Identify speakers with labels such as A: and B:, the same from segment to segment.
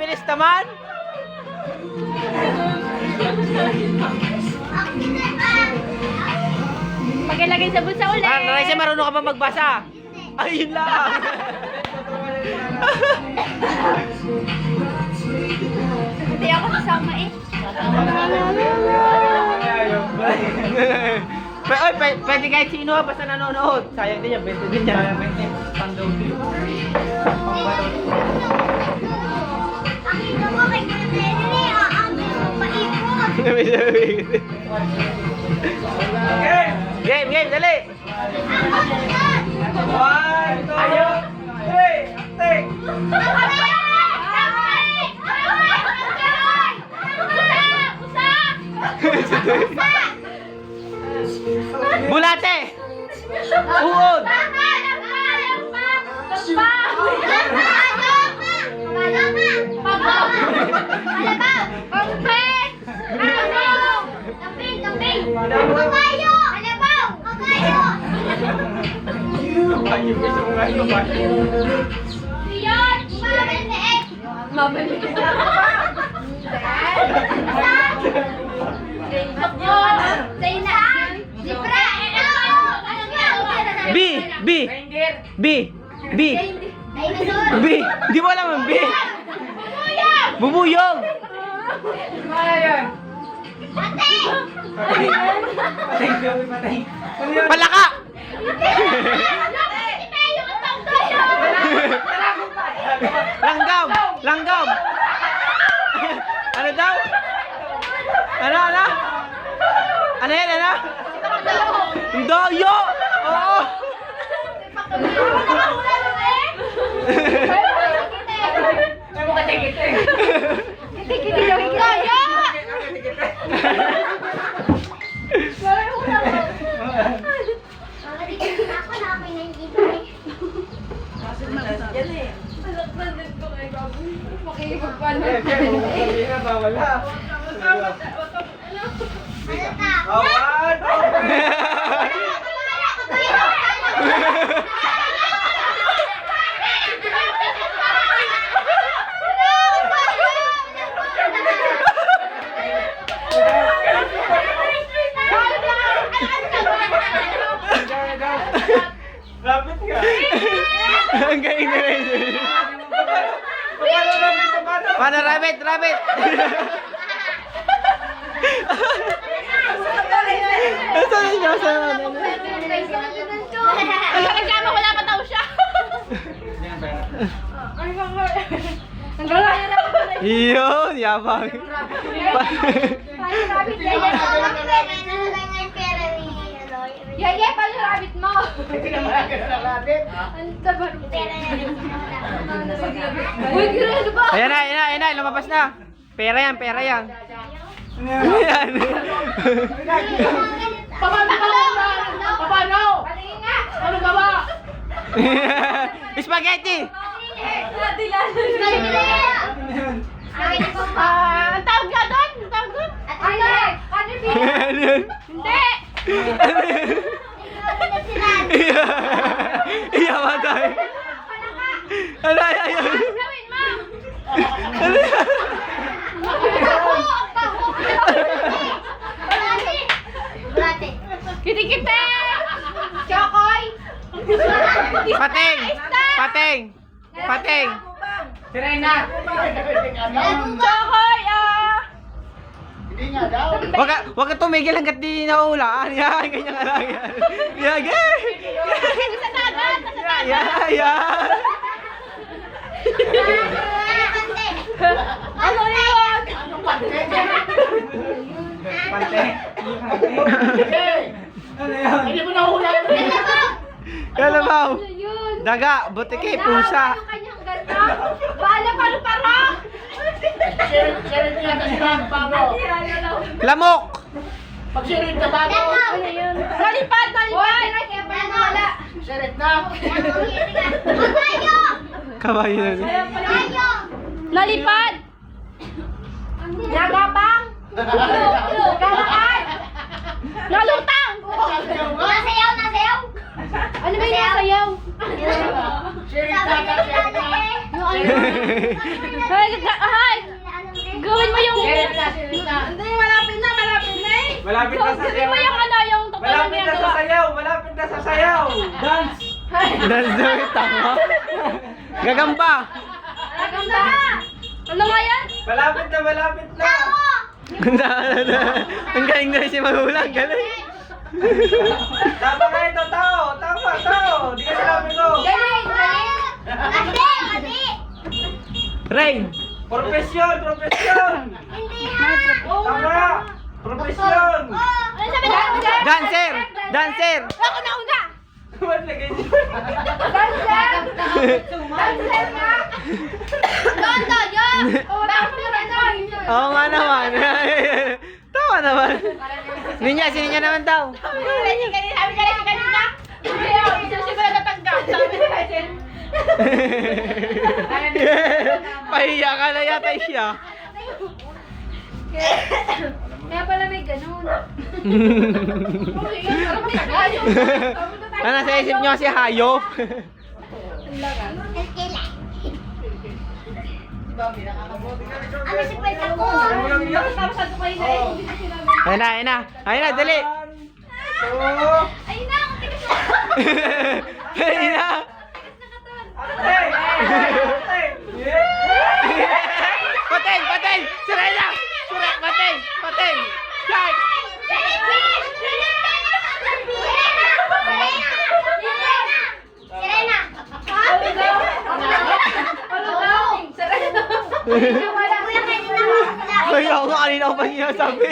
A: bilis naman.
B: Pagkalagay sa bulsa ulit.
A: Raisa, marunong ka ba magbasa? Ay, yun lang.
B: Hindi ako sasama eh.
A: Pwede kahit sino ha, basta nanonood. Sayang din yan, 20 din yan. 20, pandaw din.
B: Ang mo kay Kuya ang
A: Game, dali! 1, 2, 3, acting! Bulate! Uod! B! Di mo alam ang B! Bubuyog! Palaka! Langgam! Ano daw? Ano? Ano yan? Doyo! Oo! Rapid ka! Ang galing na rin. Paano rabbit?
B: Kasama wala pa daw siya.
A: Yun, yabang.
B: Yaya, paano rabbit mo? Uy, ano ba?
A: Ayan na, lumabas na. Pera yan. Ayan.
B: Paano? Ano gawa?
A: Spaghetti!
B: Ang tawag nga doon? Ano? Hindi!
A: Iya matay. Ano ayun?
B: Gawin mo! Kiti-kiti! Chokoy!
A: Pateng!
C: Sirena!
B: Chokoy!
C: Hindi nga daw.
A: Wag ka tumigil hanggat di nauulaan. Yan, ganyan ka lang yan. Yan,
B: Sa dagat!
A: yan.
B: Ano yun?
C: Anong pante?
A: Pante. Ano yan?
C: Hindi mo nahula.
A: Kalabaw.
B: Ano yun?
A: Daga, butike, pusa.
B: Ano kanyang ganda? Baala pa para!
C: Sirit niya kasi lang, bago.
A: Lamok.
C: Pag sirit ka bago.
B: Ano yun? Nalipad! Wala!
C: Sirit na.
A: Kabayo na.
B: Nalipad! Nagabang! Nagalakad! Nalutang! Nasayaw! Ano ba yung nasayaw?
C: Sirit na ka, sirit na.
B: Yung Ay! Gawin mo yung...
A: Malapit na sa
B: Gawin mo yung ano, yung totoo na
A: Malapit na sa
B: ginagawa.
A: sayaw! Malapit na sa sayaw! Dance!
D: Dance daw yung tama. Gagamba.
B: Ganda! Ano nga yan?
A: Malapit na, malapit na!
D: Ang galing na si Magulang. Galing.
A: Tama na ito, tao! Tama, tao! Di ka sinabi ko!
B: Galing! Galing!
D: Rain.
A: Profesyon! Profesyon! Tama! Profesyon!
B: Ano sabi na?
D: Dancer. Dancer.
B: Ako na una!
A: Ba't lagay niyo?
B: Dancer! Dancer nga! Ganda! Yan! Bakit mo na ganda?
D: Oo nga naman. Tama naman. Ninya, sininya naman daw.
B: Sabi kanina. Isa ba natanggap? Sabi ni Rachel.
D: Pahiya ka na yata siya.
B: Kaya pala may ganun.
D: Ano sa isip niyo si hayop?
B: Ano si Pwede ako? Tapos ako kayo na eh.
D: Ayun na, ayun na. Ayun na, dali.
A: Two!
B: Ayun na, ako tigas na.
D: Ayun na.
A: Ate! Ate!
D: Pateng, pateng. Siray na. Siray, pateng, pateng. Shark. Kaya ako nga kanina ko pa niya sabi.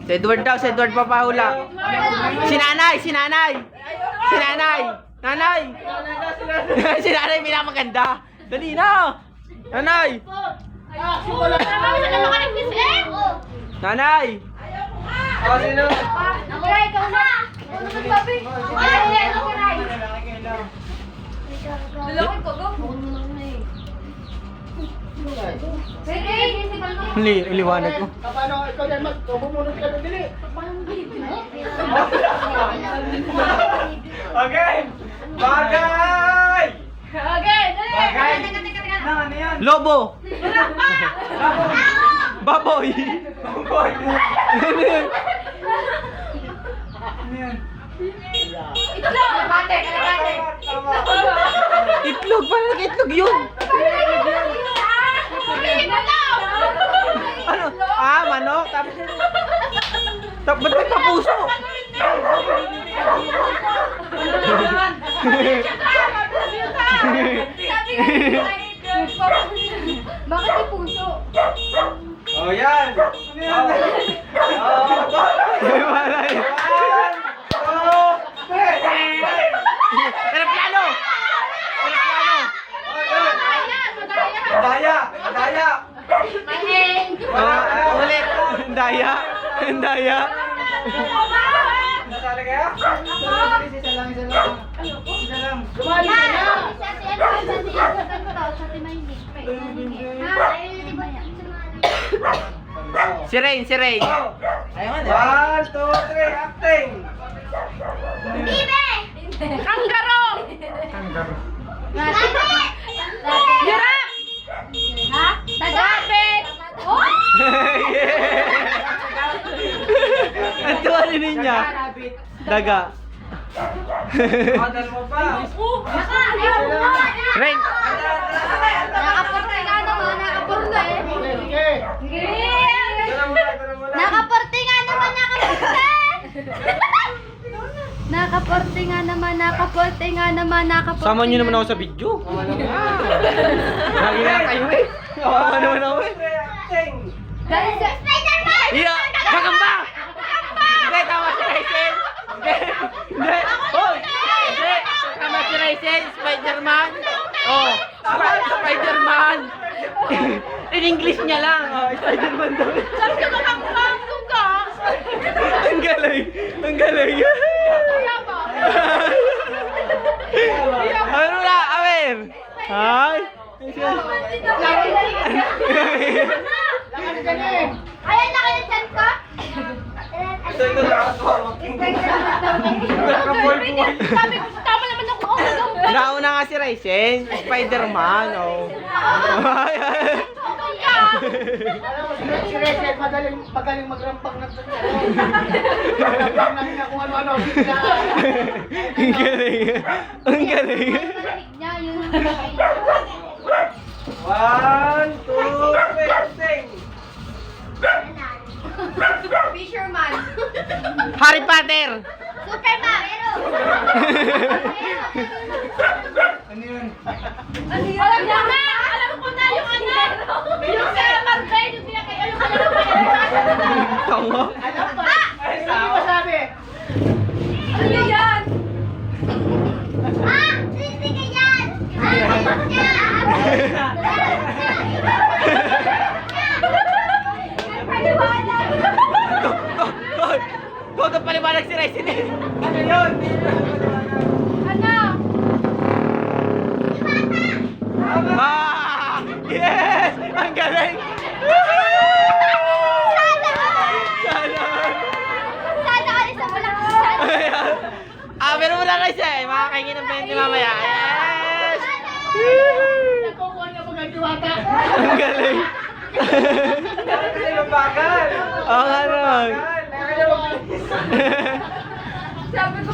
D: Si Edward daw, si Edward papahula. Si nanay, si nanay. Si nanay. Nanay. Si nanay pinakamaganda. Dali na. Nanay. Nanay.
A: O, sino?
D: Liwanag ko.
C: Paano ikaw yan bumunod ka doon dili?
A: Okay! Bagay! Bagay! Ano yan?
D: Lobo. Baboy.
A: Boy!
D: Itlog, parang itlog yun. Ano? Ah, manok. Tapos, ba't may papuso?
B: Bakit may puso?
A: O, yan!
D: Ay, malay. Aeroplano! Aeroplano!
A: Daya! Daya!
D: Ulit. Daya. Daya.
A: Nasali kaya? Isa lang.
C: Sumali ka na!
D: Si Rain, si Rain.
A: 1, 2, 3, acting!
B: Kanggaro! Giraffe! Ha? Rabbit! Oh!
D: Ang tuwa rin niya. Daga.
A: Model mo pa!
D: Rain.
B: Nakaporte nga naman, nakaporte.
C: Sige!
B: Nakaporte nga naman, nakaporte. Nakaporte nga naman, nakaporte nga naman, nakaporte.
D: Sama niyo naman ako sa video. Lagi na kayo eh. Sama naman ako eh.
A: Acting!
B: Galing sa Spider-Man!
D: Iya, magamba! Hindi, tama si Rachel. Hindi. Hoy! Hindi. Tama si Rachel, Spider-Man. Oh, Spider-Man. In English niya lang. Oh, Spider-Man daw.
B: Sabi ko makapampo ka!
D: Ang galing. Ang galing. Ano na, Amer? Hi.
C: Lakad ka na eh!
B: Ayan na kayo dyan ko?
A: Ito nakakatawa.
B: Nakaboy-boy. Sabi ko, tama naman ako. Oh,
D: Nauna nga si Ryzen, Spider-Man, oh.
C: Alam mo, si Rachel, magaling magrampang ng rampang ng kung ano-ano.
D: Ang galing. Ang galing.
B: niya yung...
A: 1, 2, 3, sing!
B: Fisherman.
D: Harry Potter!
B: Superman.
C: Ano yun?
B: Ano yun? Alam niya na! Alam ko na yung ano! Yung sa Marvel, yung pinakaya yung alam ko
D: Tango.
C: Alam pa. Hindi mo sabi.
B: Ano yan? Ah! Sisi ka yan!
D: Todo paliwanag si Ryzen eh.
A: Ano yun?
B: Ano?
D: Ah! Yes! Ang galing! Sana!
B: Sana alis ang malaki.
D: Ayan. Ah, pero wala na siya eh. Makakaingin ng 20 mamaya. Yes!
C: Nakukuha niya mga diwata.
D: Ang galing!
A: Kasi yung bagal.
D: Oo nga naman.
A: Bagal. Kaya mabilis.
B: Sabi ko,